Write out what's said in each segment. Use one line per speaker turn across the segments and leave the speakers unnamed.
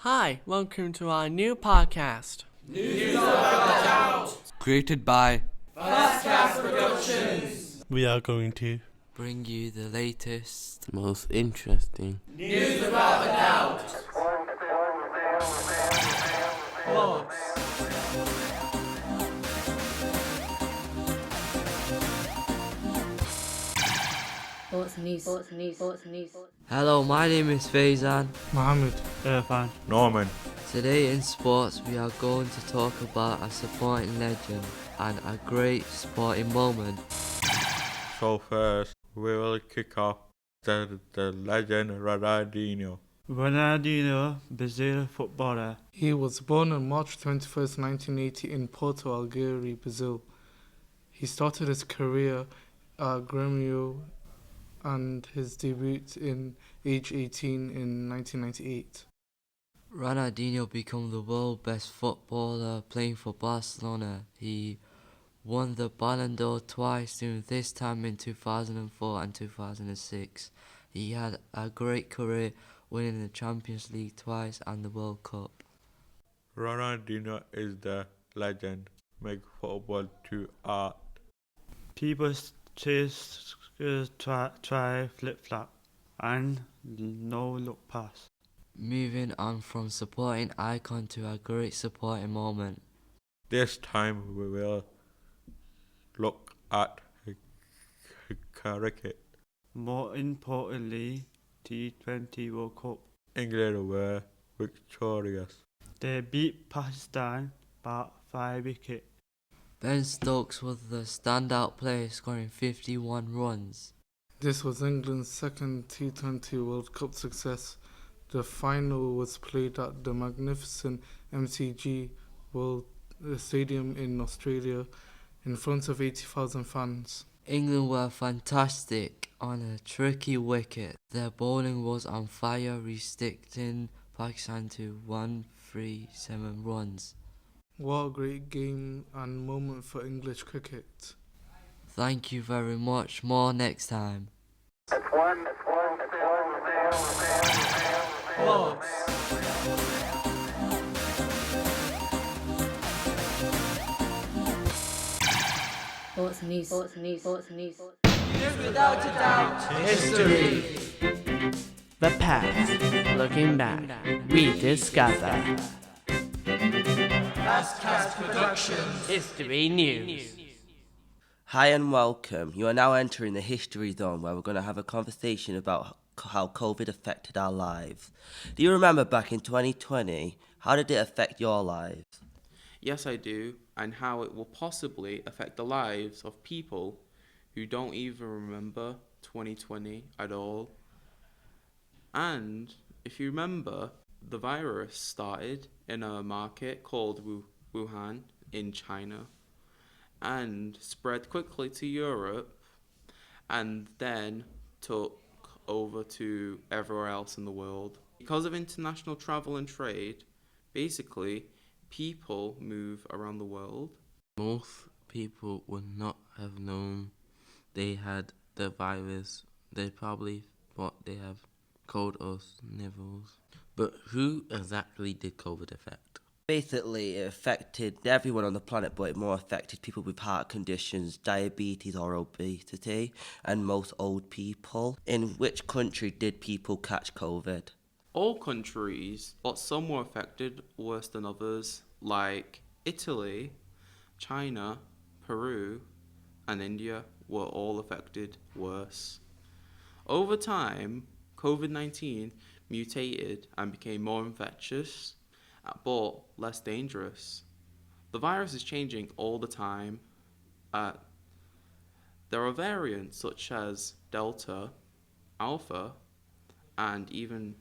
Hi, welcome to our new podcast.
Created by
We are going to
bring you the latest, most interesting
Sports news.
Hello, my name is Faizan.
Mohammed, Irfan,
Norman.
Today in sports we are going to talk about a sporting legend and a great sporting moment.
So first, we will kick off the legend Ronaldinho.
Ronaldinho, Brazil footballer.
He was born on March 21st, 1980 in Porto Alegre, Brazil. He started his career at Grêmio and his debut in age 18 in 1998.
Ronaldinho became the world's best footballer playing for Barcelona. He won the Ballon d'Or twice, during this time in 2004 and 2006. He had a great career, winning the Champions League twice and the World Cup.
Ronaldinho is the legend. Make football to art.
People chase, try flip-flop and no-look pass.
Moving on from supporting icon to a great supporting moment.
This time we will look at cricket.
More importantly, T20 World Cup.
England were victorious.
They beat Pakistan by 5 wickets.
Ben Stokes was the standout player, scoring 51 runs.
This was England's second T20 World Cup success. The final was played at the magnificent MCG World Stadium in Australia in front of 80,000 fans.
England were fantastic on a tricky wicket. Their bowling was on fire, restricting Pakistan to 137 runs.
What a great game and moment for English cricket.
Thank you very much. More next time.
Sports news.
History. The past. Looking back. We discover. History News.
Hi and welcome. You are now entering the History Zone, where we're going to have a conversation about how COVID affected our lives. Do you remember back in 2020? How did it affect your lives?
Yes, I do, and how it will possibly affect the lives of people who don't even remember 2020 at all. And if you remember, the virus started in a market called Wuhan in China and spread quickly to Europe and then took over to everywhere else in the world. Because of international travel and trade, basically, people move around the world.
Most people would not have known they had the virus. They probably thought they have cold or sniffles. But who exactly did COVID affect?
Basically, it affected everyone on the planet, but it more affected people with heart conditions, diabetes or obesity, and most old people. In which country did people catch COVID?
All countries, but some were affected worse than others, like Italy, China, Peru, and India were all affected worse. Over time, COVID-19 mutated and became more infectious, but less dangerous. The virus is changing all the time. There are variants such as Delta, Alpha, and even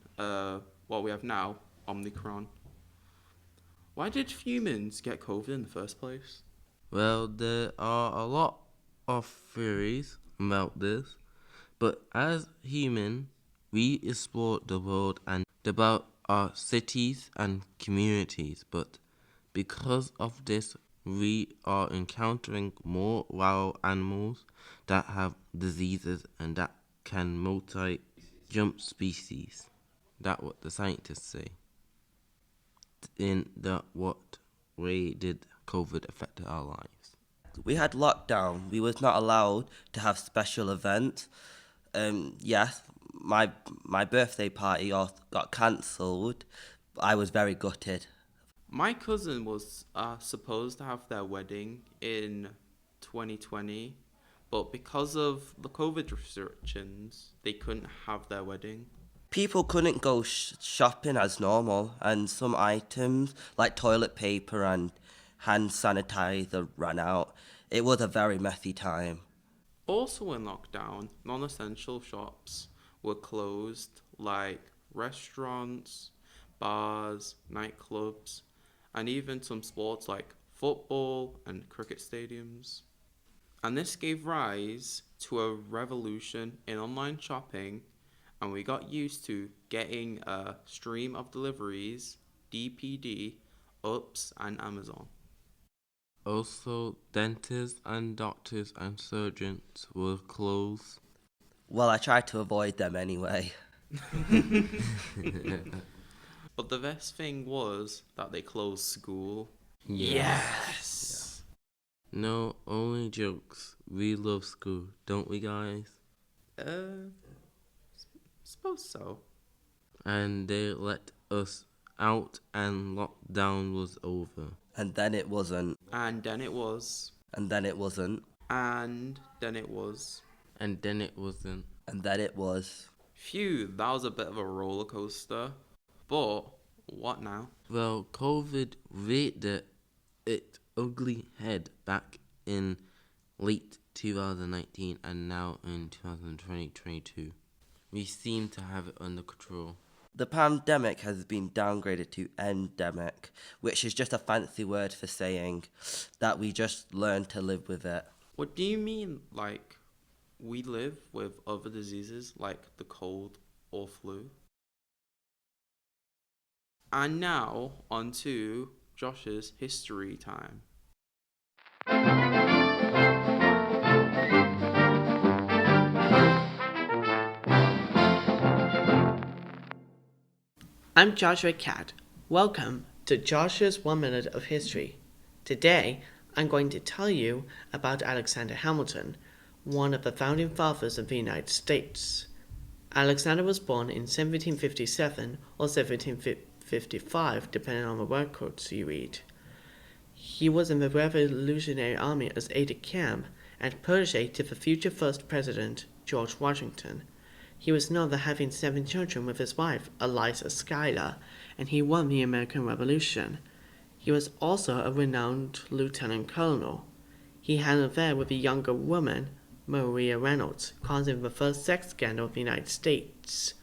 what we have now, Omicron. Why did humans get COVID in the first place?
Well, there are a lot of theories about this, but as human, we explore the world and about our cities and communities, but because of this, we are encountering more wild animals that have diseases and that can multi-jump species. That's what the scientists say. in what way did COVID affect our lives?
We had lockdown. We was not allowed to have special events. Yes, my birthday party got cancelled. I was very gutted.
My cousin was supposed to have their wedding in 2020, but because of the COVID restrictions, they couldn't have their wedding.
People couldn't go shopping as normal, and some items like toilet paper and hand sanitizer ran out. It was a very messy time.
Also in lockdown, non-essential shops were closed, like restaurants, bars, nightclubs, and even some sports like football and cricket stadiums. And this gave rise to a revolution in online shopping, and we got used to getting a stream of deliveries, DPD, Ups and Amazon.
Also, dentists and doctors and surgeons were closed.
Well, I tried to avoid them anyway.
But the best thing was that they closed school.
Yes!
No, only jokes. We love school, don't we, guys?
Suppose so.
And they let us out and lockdown was over.
And then it wasn't.
And then it was.
And then it wasn't.
And then it was.
And then it wasn't.
And then it was.
Phew, that was a bit of a roller coaster. But what now?
Well, COVID reared its ugly head back in late 2019 and now in 2022. We seem to have it under control.
The pandemic has been downgraded to endemic, which is just a fancy word for saying that we just learn to live with it.
What do you mean, like, we live with other diseases like the cold or flu? And now, on to Josh's history time.
I'm Joshua Cat. Welcome to Joshua's 1 Minute of History. Today, I'm going to tell you about Alexander Hamilton, one of the founding fathers of the United States. Alexander was born in 1757 or 1755, depending on the word quotes you read. He was in the Revolutionary Army as aide-de-camp and protege to the future first president, George Washington. He was known for having 7 children with his wife, Eliza Schuyler, and he won the American Revolution. He was also a renowned lieutenant colonel. He had an affair with a younger woman, Maria Reynolds, causing the first sex scandal of the United States.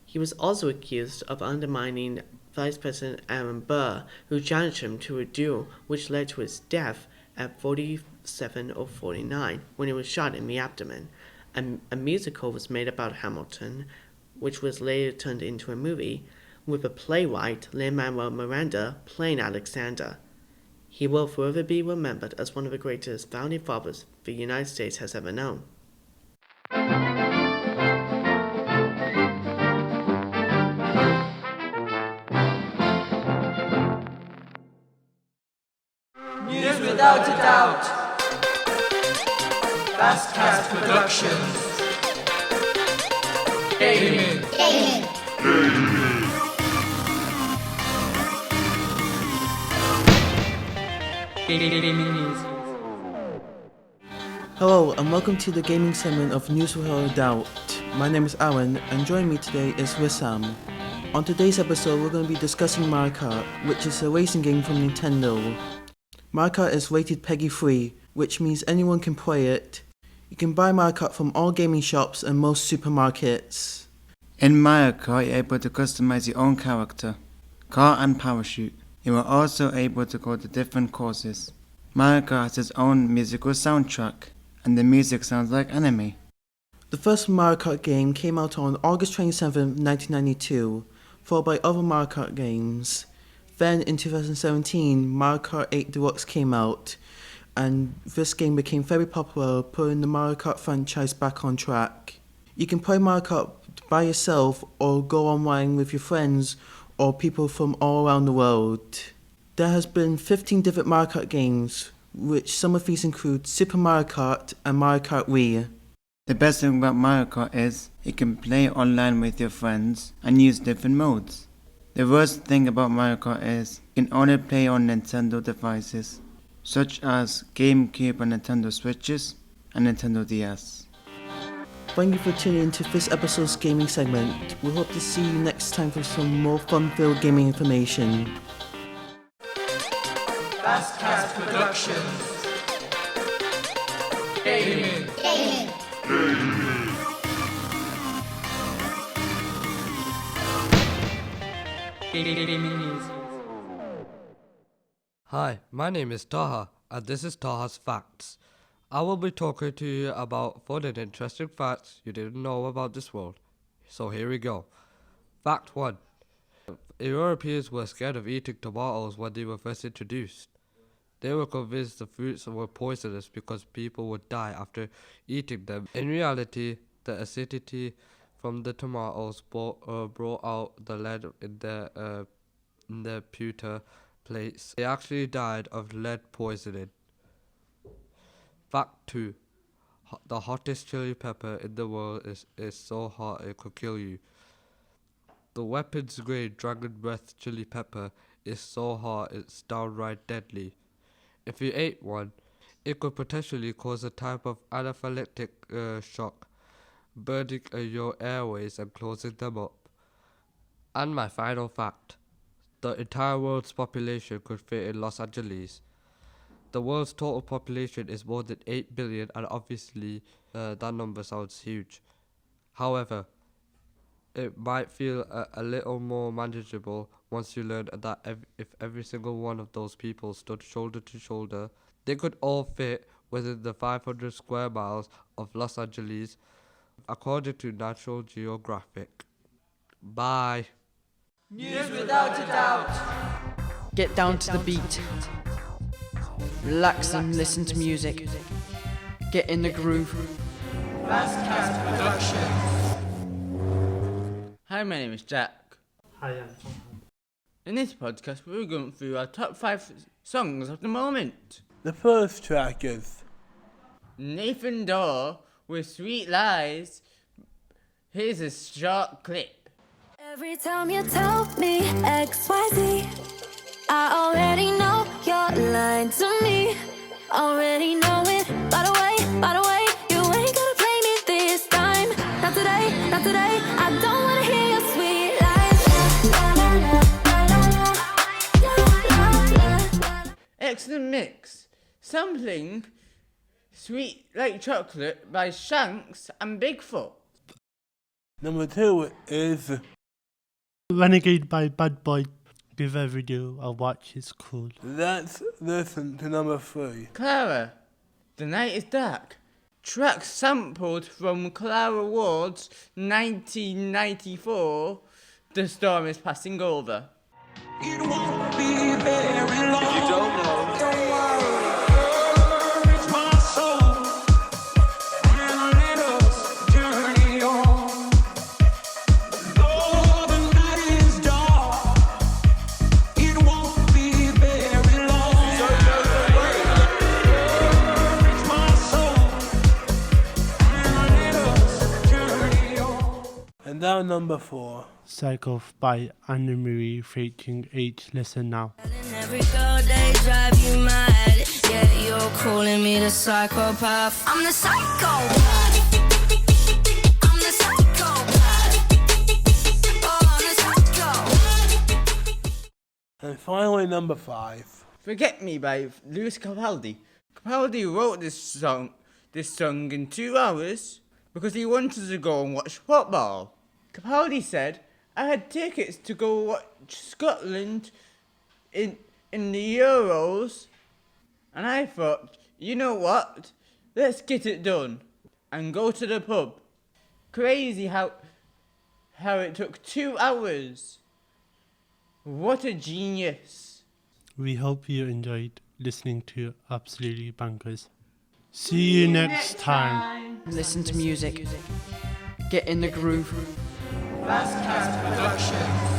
He was also accused of undermining Vice President Aaron Burr, who challenged him to a duel which led to his death at 47 or 49 when he was shot in the abdomen. A musical was made about Hamilton, which was later turned into a movie, with the playwright Lin-Manuel Miranda playing Alexander. He will forever be remembered as one of the greatest founding fathers the United States has ever known.
News without a doubt. Fastcast Productions. Gaming.
Hello and welcome to the gaming segment of News Without a Doubt. My name is Aaron and joining me today is Wissam. On today's episode we're going to be discussing Mario Kart, which is a racing game from Nintendo. Mario Kart is rated PEGI 3, which means anyone can play it. You can buy Mario Kart from all gaming shops and most supermarkets.
In Mario Kart, you're able to customize your own character, car and parachute. You are also able to go to different courses. Mario Kart has its own musical soundtrack, and the music sounds like anime.
The first Mario Kart game came out on August 27, 1992, followed by other Mario Kart games. Then in 2017, Mario Kart 8 Deluxe came out, and this game became very popular, putting the Mario Kart franchise back on track. You can play Mario Kart by yourself or go online with your friends or people from all around the world. There has been 15 different Mario Kart games, which some of these include Super Mario Kart and Mario Kart Wii.
The best thing about Mario Kart is you can play online with your friends and use different modes. The worst thing about Mario Kart is you can only play on Nintendo devices, such as GameCube and Nintendo Switches and Nintendo DS.
Thank you for tuning into this episode's gaming segment. We hope to see you next time for some more fun-filled gaming information.
Fastcast Productions. Gaming.
Hi, my name is Taha, and this is Taha's Facts. I will be talking to you about fun and interesting facts you didn't know about this world. So here we go. Fact 1. Europeans were scared of eating tomatoes when they were first introduced. They were convinced the fruits were poisonous because people would die after eating them. In reality, the acidity from the tomatoes brought out the lead in their pewter plates. They actually died of lead poisoning. Fact 2. The hottest chili pepper in the world is so hot it could kill you. The weapons-grade Dragon Breath chili pepper is so hot it's downright deadly. If you ate one, it could potentially cause a type of anaphylactic shock, burning your airways and closing them up. And my final fact. The entire world's population could fit in Los Angeles. The world's total population is more than 8 billion, and obviously that number sounds huge. However, it might feel a little more manageable once you learn that if every single one of those people stood shoulder to shoulder, they could all fit within the 500 square miles of Los Angeles, according to National Geographic. Bye.
News without a doubt.
Get down to the beat. Relax and listen to music. Get in the groove.
Fastcast Productions.
Hi, my name is Jack.
Hi, I'm Tom.
In this podcast, we're going through our top 5 songs of the moment.
The first track is
Nathan Dawe with Sweet Lies. Here's a short clip.
Every time you tell me XYZ, I already know you're lying to me. Already know it. By the way, you ain't gonna play me this time. Not today, not today. I don't wanna hear your sweet lies.
Excellent mix. Sampling Sweet Like Chocolate by Shanks and Bigfoot.
number 2 is
Renegade by Bad Boy. Give a video a watch, it's cool.
Let's listen to number 3.
Clara, The Night is Dark. Track sampled from Clara Ward's 1994, The Storm is Passing Over.
It won't be very long. If you don't know, don't worry. It's my soul. And let us journey on. Though the night is dark, it won't be very long. So don't worry. It's my soul. And let us journey on.
And now number 4.
Psycho by Anna Marie featuring H. Listen now.
Every girl they drive you mad. Yeah, you're calling me the psychopath. I'm the psychopath. I'm the psychopath. Oh, I'm the psychopath.
And finally number 5.
Forget Me by Lewis Capaldi. Capaldi wrote this song in 2 hours because he wanted to go and watch football. Capaldi said, I had tickets to go watch Scotland in the Euros, and I thought, you know what, let's get it done and go to the pub. Crazy how it took 2 hours. What a genius.
We hope you enjoyed listening to Absolutely Bankers. See you next time.
Listen to music. Get in the groove.
Fastcast Productions.